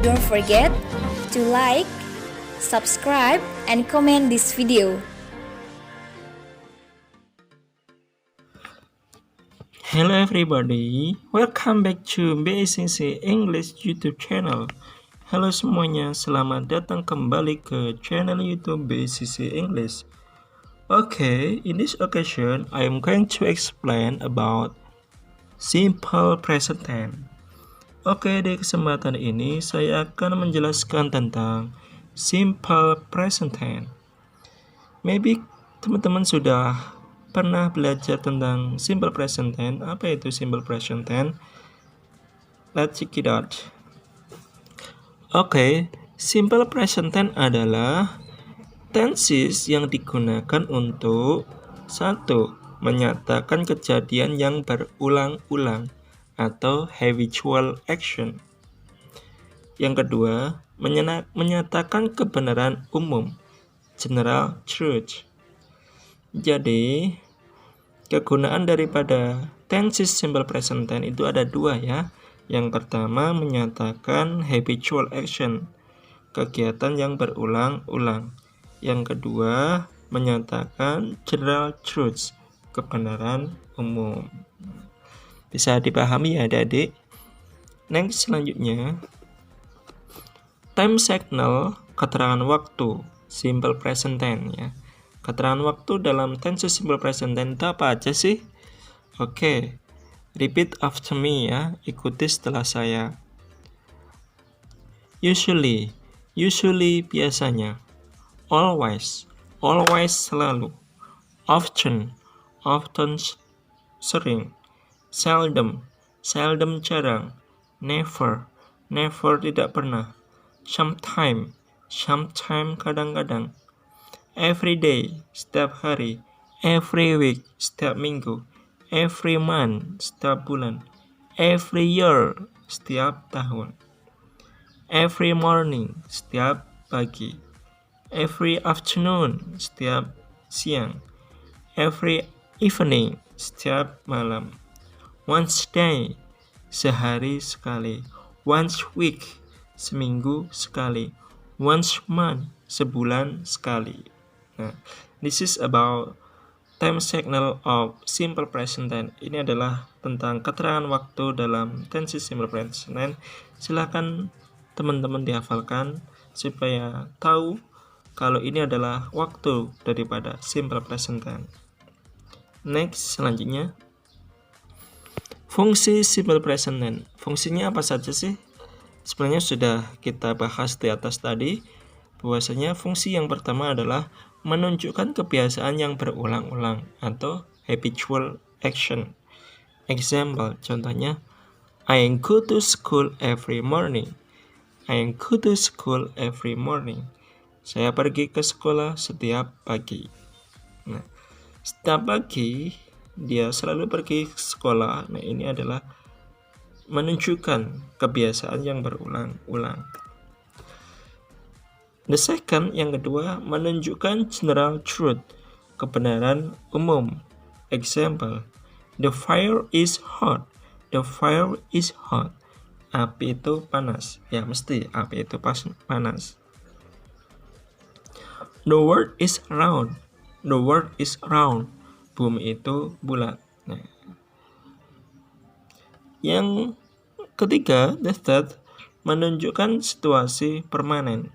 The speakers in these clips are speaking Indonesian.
Don't forget to like, subscribe, and comment this video. Hello everybody, welcome back to BACC English YouTube channel. Halo semuanya, selamat datang kembali ke channel YouTube BACC English. Okay, in this occasion, I am going to explain about simple present tense. Oke, di kesempatan ini saya akan menjelaskan tentang simple present tense. Maybe teman-teman sudah pernah belajar tentang simple present tense. Apa itu simple present tense? Let's check it out. Oke, simple present tense adalah tenses yang digunakan untuk 1. Menyatakan kejadian yang berulang-ulang atau habitual action. Yang kedua, menyatakan kebenaran umum, general truth. Jadi, kegunaan daripada tenses simple present tense itu ada 2 ya. Yang pertama, menyatakan habitual action, kegiatan yang berulang-ulang. Yang kedua, menyatakan general truth, kebenaran umum. Bisa dipahami ya adik-adik? Next, selanjutnya, time signal, keterangan waktu, simple present tense ya. Keterangan waktu dalam tenses simple present tense itu apa aja sih? Oke, repeat after me ya, ikuti setelah saya. Usually biasanya. Always selalu. Often sering. Seldom jarang. Never tidak pernah. Sometime kadang-kadang. Every day, setiap hari. Every week, setiap minggu. Every month, setiap bulan. Every year, setiap tahun. Every morning, setiap pagi. Every afternoon, setiap siang. Every evening, setiap malam. Once day, sehari sekali. Once week, seminggu sekali. Once month, sebulan sekali. Nah, this is about time signal of simple present tense. Ini adalah tentang keterangan waktu dalam tenses simple present tense. Silakan teman-teman dihafalkan supaya tahu kalau ini adalah waktu daripada simple present tense. Next, selanjutnya, fungsi simple present tense. Fungsinya apa saja sih? Sebenarnya sudah kita bahas di atas tadi, bahwasanya fungsi yang pertama adalah menunjukkan kebiasaan yang berulang-ulang atau habitual action. Example, contohnya, I go to school every morning. Saya pergi ke sekolah setiap pagi. Nah, setiap pagi dia selalu pergi ke sekolah. Nah, ini adalah menunjukkan kebiasaan yang berulang-ulang. The second, yang kedua, menunjukkan general truth, kebenaran umum. Example, the fire is hot. Api itu panas. Ya, mesti api itu panas. The world is round. Bumi itu bulat. Nah, yang ketiga, the third, menunjukkan situasi permanen.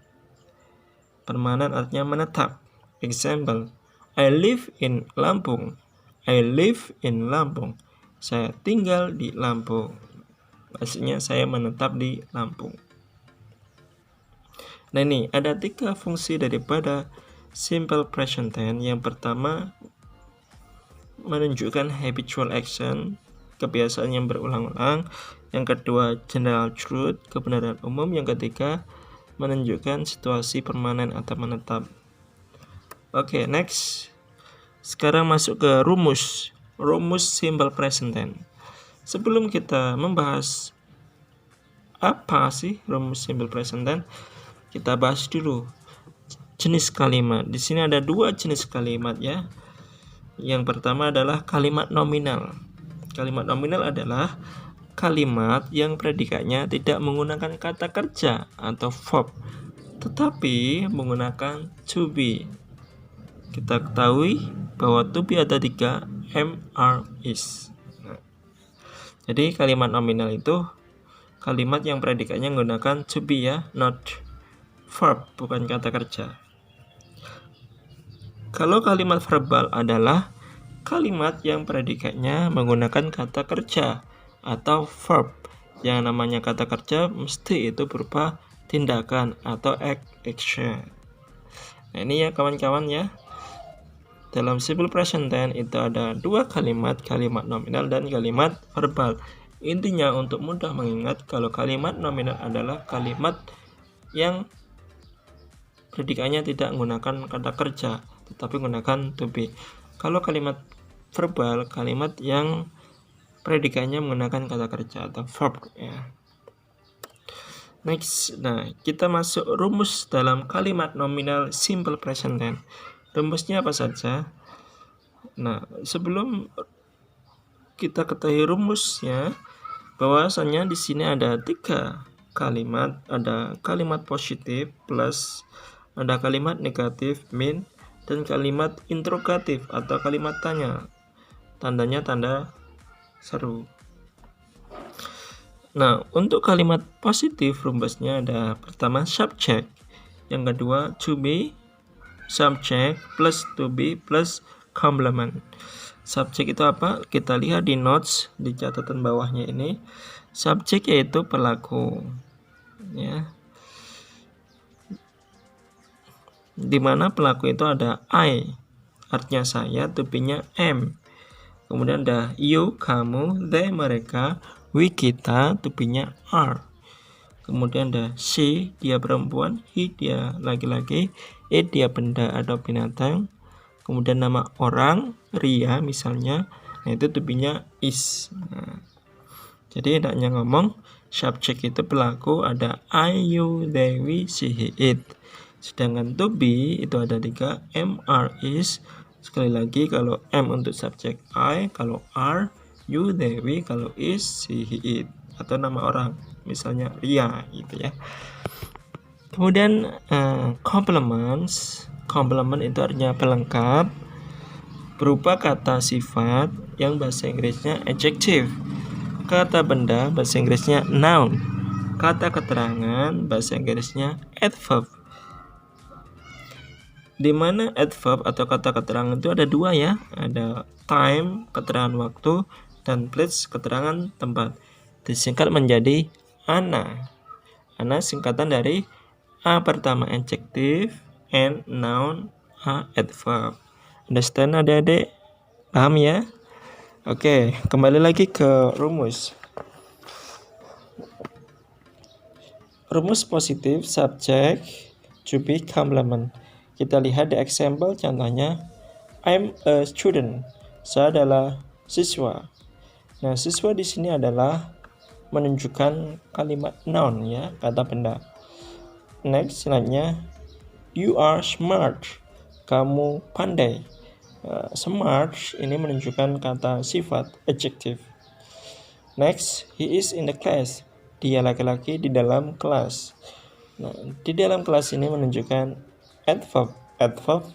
Permanen artinya menetap. Example, I live in Lampung. Saya tinggal di Lampung. Maksudnya saya menetap di Lampung. Nah, ini ada 3 fungsi daripada simple present tense. Yang pertama, menunjukkan habitual action, kebiasaan yang berulang-ulang. Yang kedua, general truth, kebenaran umum. Yang ketiga, menunjukkan situasi permanen atau menetap. Oke, next. Sekarang masuk ke rumus simple present tense. Sebelum kita membahas apa sih rumus simple present tense, kita bahas dulu jenis kalimat. Di sini ada 2 jenis kalimat ya. Yang pertama adalah kalimat nominal. Kalimat nominal adalah kalimat yang predikatnya tidak menggunakan kata kerja atau verb, tetapi menggunakan to be. Kita ketahui bahwa to be ada 3, am, are, is. Jadi kalimat nominal itu kalimat yang predikatnya menggunakan to be ya, not verb, bukan kata kerja. Kalau kalimat verbal adalah kalimat yang predikatnya menggunakan kata kerja atau verb. Yang namanya kata kerja mesti itu berupa tindakan atau action. Nah, ini ya kawan-kawan ya. Dalam simple present tense itu ada 2 kalimat, kalimat nominal dan kalimat verbal. Intinya untuk mudah mengingat, kalau kalimat nominal adalah kalimat yang predikatnya tidak menggunakan kata kerja, tetapi menggunakan to be. Kalau kalimat verbal, kalimat yang predikatnya menggunakan kata kerja atau verb ya. Next, nah kita masuk rumus dalam kalimat nominal simple present tense. Rumusnya apa saja? Nah, sebelum kita ketahui rumusnya, bahwasanya di sini ada 3 kalimat, ada kalimat positif plus, ada kalimat negatif min, dan kalimat interrogatif atau kalimat tanya. Tandanya tanda seru. Nah, untuk kalimat positif rumusnya ada pertama subject, yang kedua to be, subject plus to be plus complement. Subjek itu apa? Kita lihat di notes di catatan bawahnya ini. Subjek yaitu pelaku, ya. Dimana pelaku itu ada I, artinya saya, to be-nya am. Kemudian ada you, kamu, they, mereka, we, kita, to be-nya are. Kemudian ada she, dia perempuan, he, dia laki-laki, it, dia benda atau binatang. Kemudian nama orang, Ria misalnya, nah itu to be-nya is. Nah, jadi hendaknya ngomong subjek itu pelaku, ada I, you, they, we, she, he, it. Sedangkan to be itu ada 3, am, are, is. Sekali lagi, kalau am untuk subjek I, kalau are, you, they, we, kalau is, she, he, it. Atau nama orang, misalnya Ria gitu ya. Kemudian complements. Complement itu artinya pelengkap, berupa kata sifat yang bahasa Inggrisnya adjective, kata benda bahasa Inggrisnya noun, kata keterangan bahasa Inggrisnya adverb. Di mana adverb atau kata keterangan itu ada 2 ya, ada time, keterangan waktu, dan place, keterangan tempat. Disingkat menjadi ANA. ANA singkatan dari A pertama adjective, and noun, a adverb. Understand adik-adik? Paham ya? Oke, kembali lagi ke rumus. Rumus positif subject to be complement. Kita lihat di example contohnya, I'm a student. Saya adalah siswa. Nah, siswa di sini adalah menunjukkan kalimat noun ya, kata benda. Next, selanjutnya you are smart. Kamu pandai. Smart ini menunjukkan kata sifat adjective. Next, he is in the class. Dia laki-laki di dalam kelas. Nah, di dalam kelas ini menunjukkan adverb. Adverb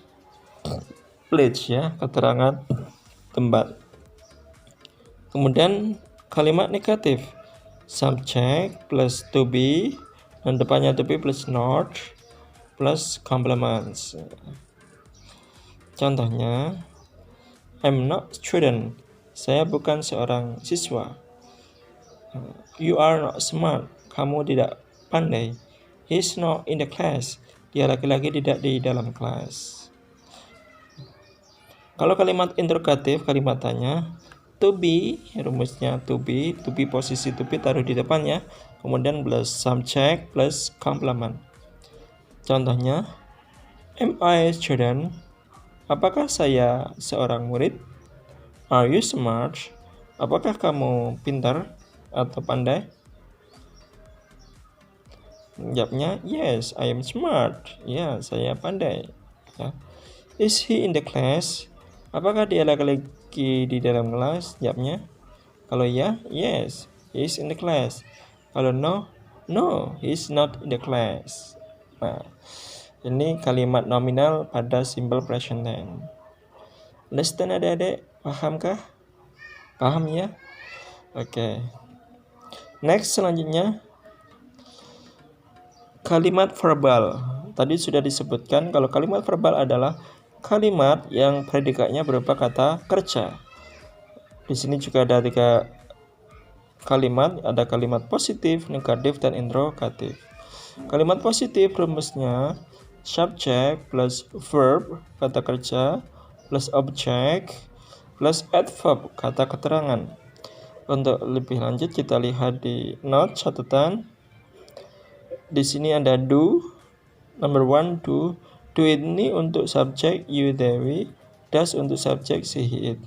place ya, keterangan tempat. Kemudian kalimat negatif. Subject plus to be, dan depannya to be plus not plus complements. Contohnya, I'm not student. Saya bukan seorang siswa. You are not smart. Kamu tidak pandai. He's not in the class. Dia laki-laki tidak di dalam kelas. Kalau kalimat interrogatif, kalimat tanya, to be, rumusnya to be posisi to be taruh di depannya, kemudian plus subject plus complement. Contohnya, am I a student? Apakah saya seorang murid? Are you smart? Apakah kamu pintar atau pandai? Jawabnya, yes, I am smart. Ya, saya pandai. Ya. Is he in the class? Apakah dia laki-laki di dalam kelas? Jawabnya, kalau ya, yes, he is in the class. Kalau no, no, he is not in the class. Nah, ini kalimat nominal pada simple present tense. Understand adik-adik? Pahamkah? Paham ya? Oke. Next, selanjutnya kalimat verbal. Tadi sudah disebutkan kalau kalimat verbal adalah kalimat yang predikatnya berupa kata kerja. Di sini juga ada 3 kalimat, ada kalimat positif, negatif, dan interrogatif. Kalimat positif rumusnya subject plus verb, kata kerja, plus object, plus adverb, kata keterangan. Untuk lebih lanjut kita lihat di note catatan. Di sini ada do, number 1 do. Do ini untuk subjek you, they, we. Does untuk subjek she, he, it.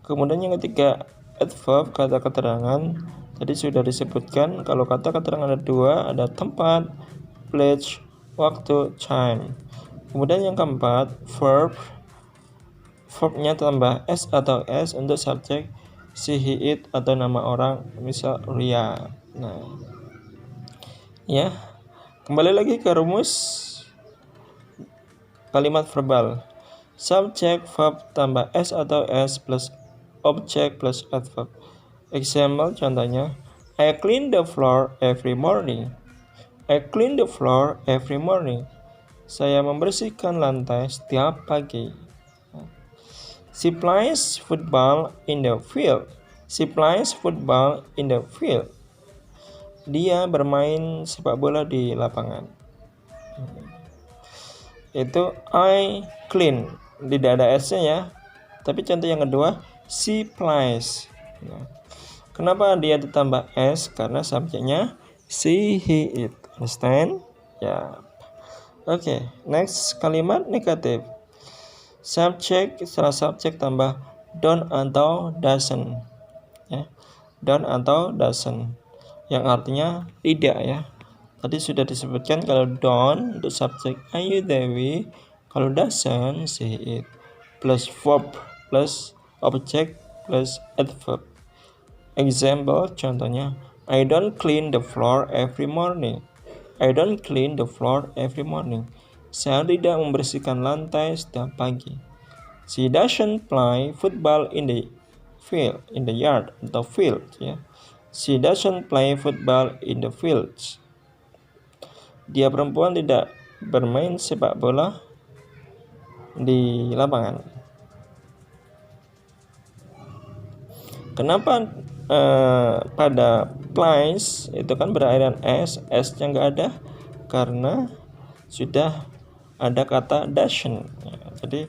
Kemudian yang ketiga adverb, kata keterangan. Tadi sudah disebutkan kalau kata keterangan ada 2, ada tempat, place, waktu, time. Kemudian yang keempat verb. Verbnya tambah s atau s untuk subjek she, he, it atau nama orang, misal Ria. Nah, ya, kembali lagi ke rumus kalimat verbal. Subjek verb tambah s atau s plus object plus adverb. Example contohnya, I clean the floor every morning. I clean the floor every morning. Saya membersihkan lantai setiap pagi. She plays football in the field. She plays football in the field. Dia bermain sepak bola di lapangan. Itu I clean. Tidak ada S-nya ya. Tapi contoh yang kedua, she plays. Kenapa dia ditambah S? Karena subjeknya she, he, it. Understand? Ya. Oke, next kalimat negatif. Subjek setelah subjek tambah don't atau doesn't. Ya. Don't atau doesn't. Yang artinya tidak ya. Tadi sudah disebutkan kalau don't untuk subjek are you, they, we. Kalau doesn't, she, it. Plus verb plus object plus adverb. Example contohnya, I don't clean the floor every morning. I don't clean the floor every morning. Saya tidak membersihkan lantai setiap pagi. She doesn't play football in the field, in the yard atau field ya. She doesn't play football in the fields. Dia perempuan tidak bermain sepak bola di lapangan. Kenapa pada plays itu kan berakhiran s, s-nya nggak ada karena sudah ada kata doesn't ya, jadi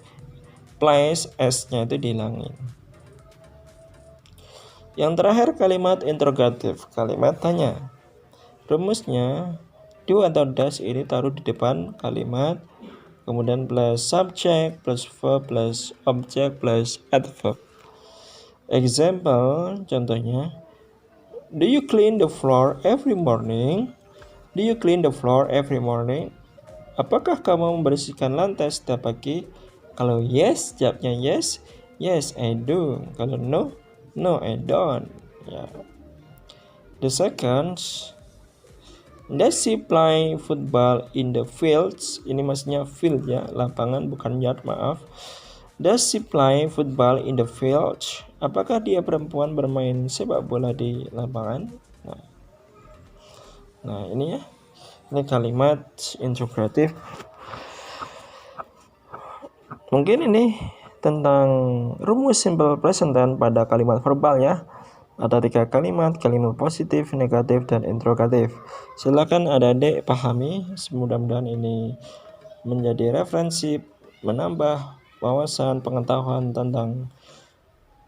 plays s-nya itu dihilangin. Yang terakhir kalimat interrogatif, kalimat tanya. Rumusnya do atau does ini taruh di depan kalimat, kemudian plus subject plus verb plus object plus adverb. Example contohnya, do you clean the floor every morning? Do you clean the floor every morning? Apakah kamu membersihkan lantai setiap pagi? Kalau yes, jawabnya yes. Yes, I do. Kalau no, no, I don't. Ya. The second, does she play football in the fields? Ini maksudnya field ya, lapangan bukan yard, maaf. Does she play football in the fields? Apakah dia perempuan bermain sepak bola di lapangan? Nah ini ya. Ini kalimat interrogatif. Mungkin ini tentang rumus simple present tense pada kalimat verbal ya. Ada 3 kalimat positif, negatif, dan interrogatif. Silakan adik-adik pahami. Mudah-mudahan ini menjadi referensi, menambah wawasan pengetahuan tentang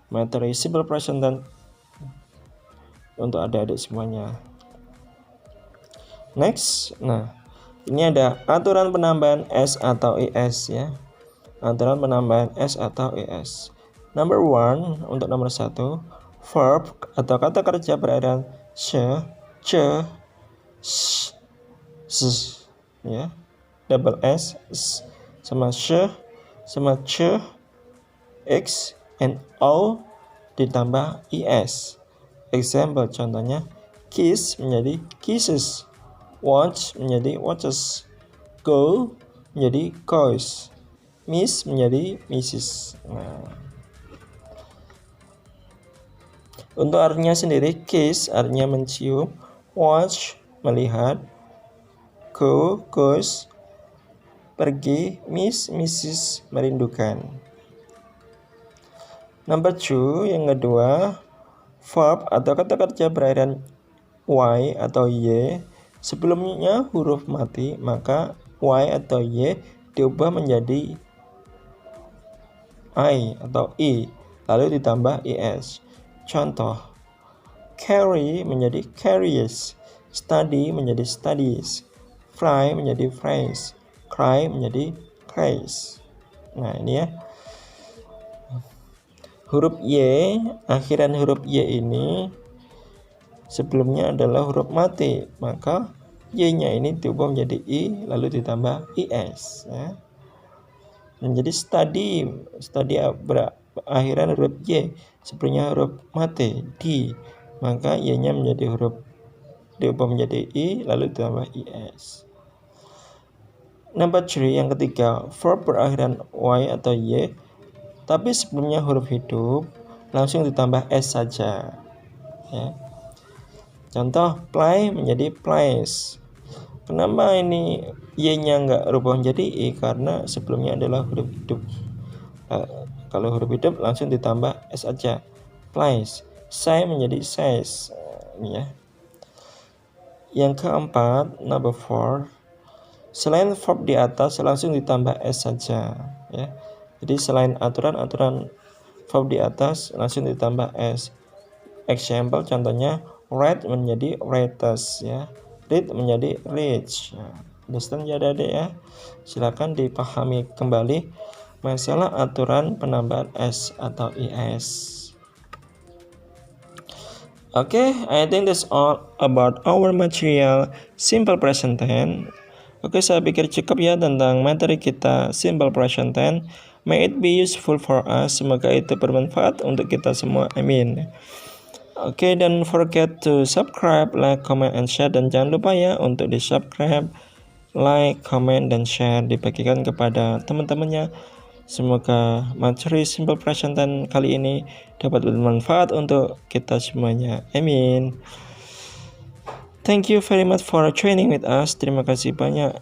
materi simple present tense untuk adik-adik semuanya. Next, nah ini ada aturan penambahan s atau es ya. Aturan penambahan s atau es. Number 1 untuk nomor 1, verb atau kata kerja berakhiran she, ce, s ya. Double s, sama she, sama ce, X and O ditambah ES. Example contohnya, kiss menjadi kisses, watch menjadi watches, go menjadi goes, miss menjadi misses. Nah, untuk artinya sendiri, kiss artinya mencium, watch melihat, go goes pergi, miss misses merindukan. Number 2, yang kedua, verb atau kata kerja berakhiran Y atau Y sebelumnya huruf mati, maka Y atau Y diubah menjadi I atau I lalu ditambah ES. Contoh, carry menjadi carries, study menjadi studies, fly menjadi fries, cry menjadi cries. Nah, ini ya. Huruf Y, akhiran huruf Y ini sebelumnya adalah huruf mati, maka Y-nya ini diubah menjadi I lalu ditambah IS ya. Menjadi study berakhiran huruf Y, sebelumnya huruf mati D, maka Y-nya menjadi huruf diubah menjadi I lalu ditambah IS. Number 3, yang ketiga, verb berakhiran Y atau Y tapi sebelumnya huruf hidup langsung ditambah S saja ya. Contoh, play menjadi plays. Kenapa ini Y-nya nggak rubah menjadi I? Karena sebelumnya adalah huruf hidup. Kalau huruf hidup langsung ditambah S aja, plays. Say menjadi says ya. Yang keempat, number 4, selain verb di atas langsung ditambah S saja ya. Jadi selain aturan verb di atas langsung ditambah S. Example contohnya, read menjadi reads ya, read menjadi reads. Understand ya adik ya? Silakan dipahami kembali masalah aturan penambahan S atau IS. Okay, I think that's all about our material simple present tense. Oke, saya pikir cukup ya tentang materi kita simple present tense. May it be useful for us. Semoga itu bermanfaat untuk kita semua. Amin. Oke, don't forget to subscribe, like, comment, and share. Dan jangan lupa ya untuk di subscribe, like, comment, dan share, dibagikan kepada teman-temannya. Semoga materi simple present tense kali ini dapat bermanfaat untuk kita semuanya. Amin. Thank you very much for joining with us. Terima kasih banyak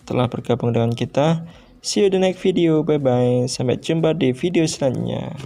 telah bergabung dengan kita. See you the next video. Bye bye. Sampai jumpa di video selanjutnya.